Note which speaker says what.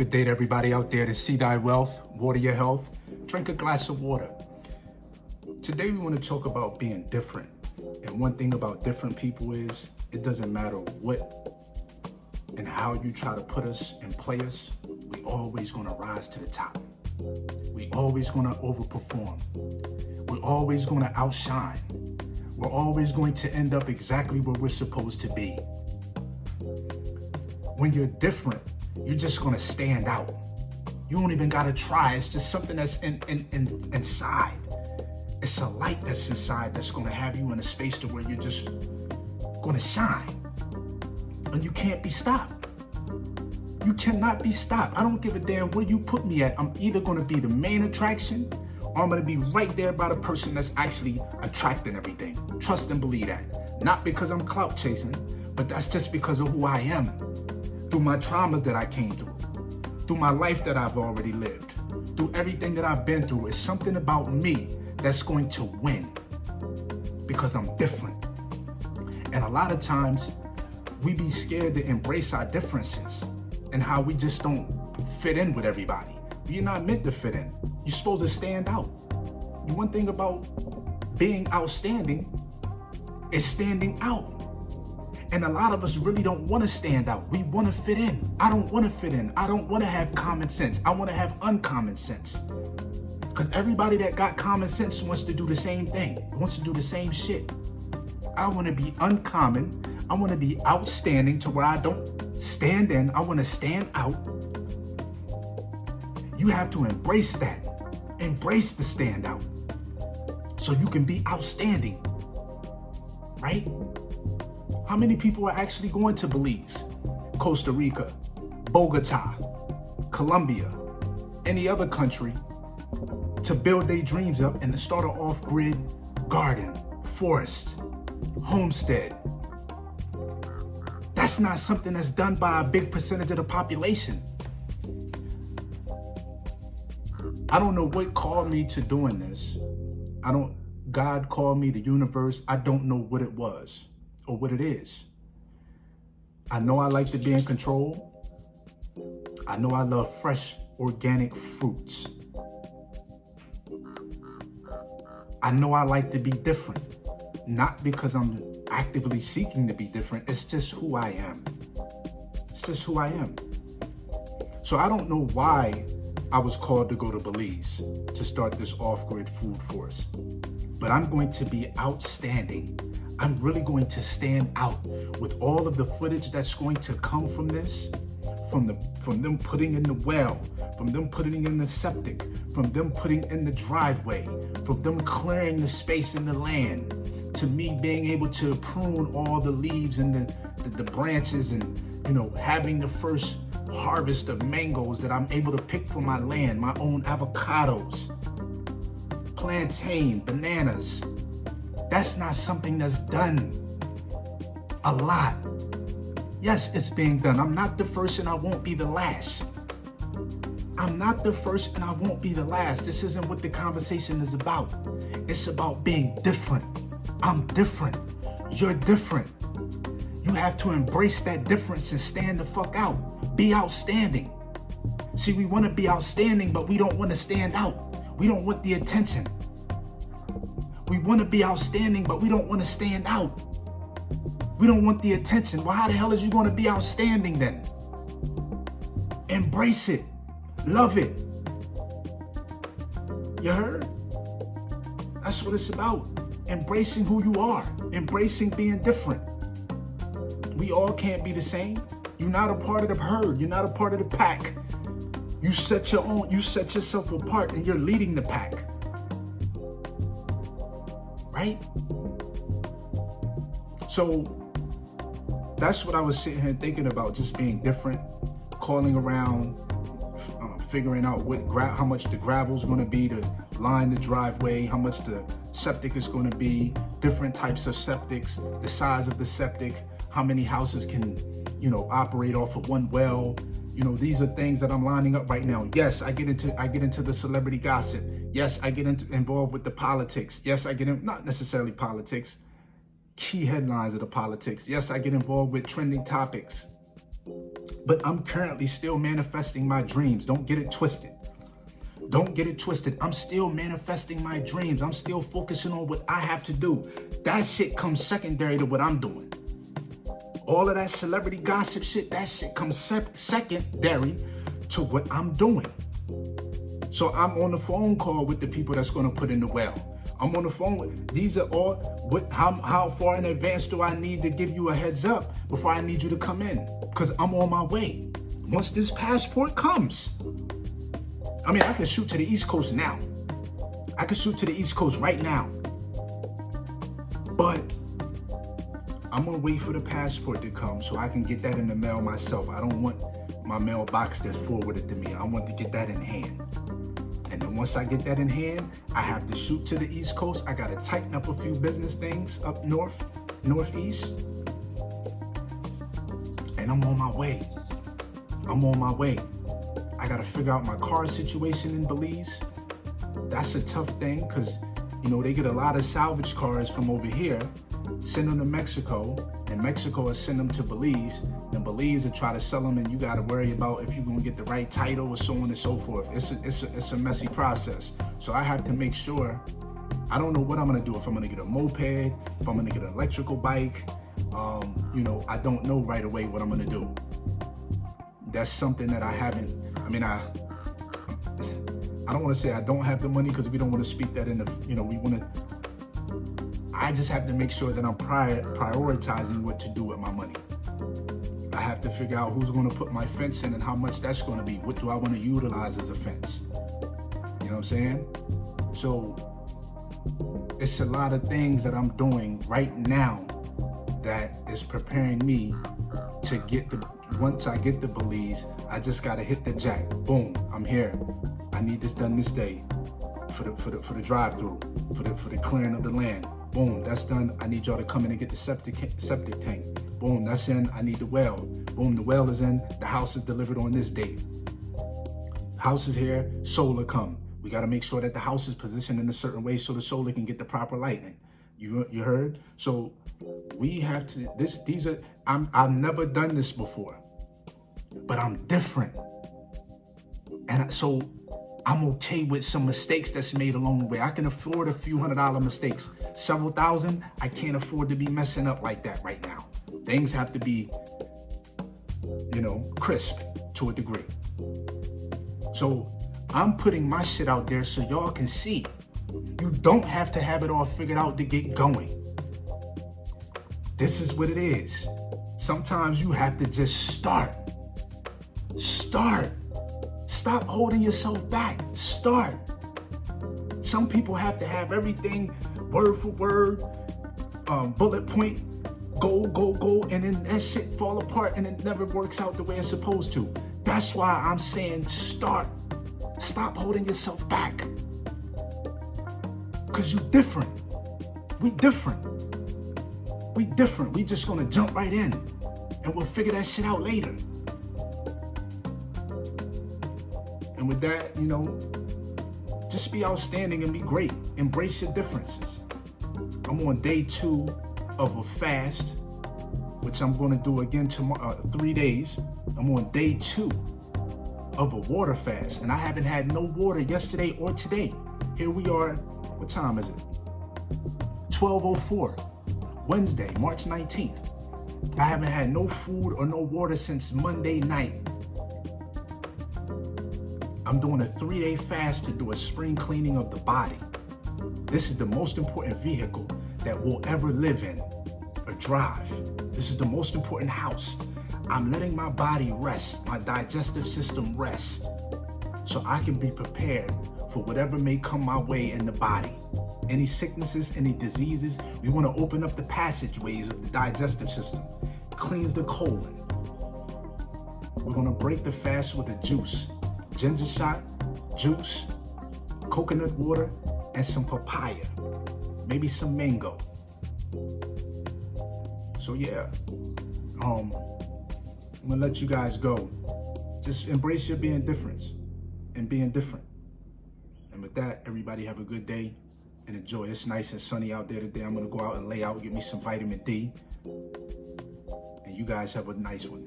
Speaker 1: Good day to everybody out there to see thy wealth, water your health, drink a glass of water. Today we want to talk about being different. And one thing about different people is it doesn't matter what and how you try to put us and play us, we always going to rise to the top. We always going to overperform. We're always going to outshine. We're always going to end up exactly where we're supposed to be. When you're different, you're just gonna stand out. You don't even gotta try. It's just something that's inside. It's a light that's inside that's gonna have you in a space to where you're just gonna shine. And you can't be stopped. You cannot be stopped. I don't give a damn where you put me at. I'm either gonna be the main attraction or I'm gonna be right there by the person that's actually attracting everything. Trust and believe that. Not because I'm clout chasing, but that's just because of who I am. Through my traumas that I came through my life that I've already lived, through everything that I've been through, it's something about me that's going to win because I'm different. And a lot of times we be scared to embrace our differences and how we just don't fit in with everybody. You're not meant to fit in. You're supposed to stand out. One thing about being outstanding is standing out. And a lot of us really don't want to stand out. We want to fit in. I don't want to fit in. I don't want to have common sense. I want to have uncommon sense. Because everybody that got common sense wants to do the same thing, wants to do the same shit. I want to be uncommon. I want to be outstanding to where I don't stand in. I want to stand out. You have to embrace that. Embrace the standout so you can be outstanding, right? How many people are actually going to Belize, Costa Rica, Bogota, Colombia, any other country to build their dreams up and to start an off-grid garden, forest, homestead? That's not something that's done by a big percentage of the population. I don't know what called me to doing this. God called me, the universe. I don't know what it was or what it is. I know I like to be in control. I know I love fresh organic fruits. I know I like to be different, not because I'm actively seeking to be different. It's just who I am. It's just who I am. So I don't know why I was called to go to Belize to start this off-grid food forest, but I'm going to be outstanding. I'm really going to stand out with all of the footage that's going to come from this, from them putting in the well, from them putting in the septic, from them putting in the driveway, from them clearing the space in the land, to me being able to prune all the leaves and the branches and, having the first harvest of mangoes that I'm able to pick from my land, my own avocados, plantain, bananas. That's not something that's done a lot. Yes, it's being done. I'm not the first and I won't be the last. I'm not the first and I won't be the last. This isn't what the conversation is about. It's about being different. I'm different. You're different. You have to embrace that difference and stand the fuck out. Be outstanding. See, we want to be outstanding, but we don't want to stand out. We don't want the attention. We want to be outstanding, but we don't want to stand out. We don't want the attention. Well, how the hell is you going to be outstanding then? Embrace it. Love it. You heard? That's what it's about. Embracing who you are. Embracing being different. We all can't be the same. You're not a part of the herd. You're not a part of the pack. You set yourself apart and you're leading the pack. Right? So that's what I was sitting here thinking about, just being different, calling around, figuring out how much the gravel's going to be to line the driveway, how much the septic is going to be, different types of septics, the size of the septic, how many houses can, operate off of one well. These are things that I'm lining up right now. Yes, I get into the celebrity gossip. Yes, I get involved with the politics. Yes, not necessarily politics, key headlines of the politics. Yes, I get involved with trending topics. But I'm currently still manifesting my dreams. Don't get it twisted. Don't get it twisted. I'm still manifesting my dreams. I'm still focusing on what I have to do. That shit comes secondary to what I'm doing. All of that celebrity gossip shit, that shit comes secondary to what I'm doing. So I'm on the phone call with the people that's going to put in the well. I'm on the phone with, these are all, how far in advance do I need to give you a heads up before I need you to come in? Because I'm on my way. Once this passport comes, I mean, I can shoot to the East Coast now. I can shoot to the East Coast right now. But I'm gonna wait for the passport to come so I can get that in the mail myself. I don't want my mailbox that's forwarded to me. I want to get that in hand. And then once I get that in hand, I have to shoot to the East Coast. I gotta tighten up a few business things up northeast. And I'm on my way. I'm on my way. I gotta figure out my car situation in Belize. That's a tough thing because, you know, they get a lot of salvage cars from over here, send them to Mexico, and Mexico will send them to Belize, and Belize will try to sell them, and you gotta worry about if you're gonna get the right title or so on and so forth. It's a messy process. So I have to make sure, I don't know what I'm gonna do, if I'm gonna get a moped, if I'm gonna get an electrical bike, you know, I don't know right away what I'm gonna do. That's something that I haven't, I mean, I don't want to say I don't have the money because we don't want to speak that in the, you know, we want to, I just have to make sure that I'm prioritizing what to do with my money. I have to figure out who's going to put my fence in and how much that's going to be. What do I want to utilize as a fence? You know what I'm saying? So it's a lot of things that I'm doing right now that is preparing me to get the, once I get to Belize, I just got to hit the jack. Boom, I'm here. I need this done this day for the drive-through, for the clearing of the land. Boom, that's done. I need y'all to come in and get the septic tank. Boom, that's in. I need the well. Boom, the well is in. The house is delivered on this date. House is here. Solar come. We got to make sure that the house is positioned in a certain way so the solar can get the proper lighting. You heard? So we have to. These are. I've never done this before, but I'm different, and so I'm okay with some mistakes that's made along the way. I can afford a few $100 mistakes. Several thousand, I can't afford to be messing up like that right now. Things have to be, you know, crisp to a degree. So I'm putting my shit out there so y'all can see. You don't have to have it all figured out to get going. This is what it is. Sometimes you have to just start. Start. Stop holding yourself back. Start. Some people have to have everything word for word, bullet point, go, and then that shit fall apart and it never works out the way it's supposed to. That's why I'm saying start. Stop holding yourself back. Because you different. We different. We different. We just gonna jump right in and we'll figure that shit out later. And with that, you know, just be outstanding and be great. Embrace your differences. I'm on day 2 of a fast, which I'm going to do again tomorrow, 3 days. I'm on day 2 of a water fast, and I haven't had no water yesterday or today. Here we are. What time is it? 12:04, Wednesday, March 19th. I haven't had no food or no water since Monday night. I'm doing a 3-day fast to do a spring cleaning of the body. This is the most important vehicle that we'll ever live in or drive. This is the most important house. I'm letting my body rest, my digestive system rest, so I can be prepared for whatever may come my way in the body. Any sicknesses, any diseases, we want to open up the passageways of the digestive system. Cleans the colon. We're going to break the fast with a juice. Ginger shot, juice, coconut water, and some papaya. Maybe some mango. So yeah, I'm gonna let you guys go. Just embrace your being different and being different. And with that, everybody have a good day and enjoy. It's nice and sunny out there today. I'm gonna go out and lay out, get me some vitamin D. And you guys have a nice one.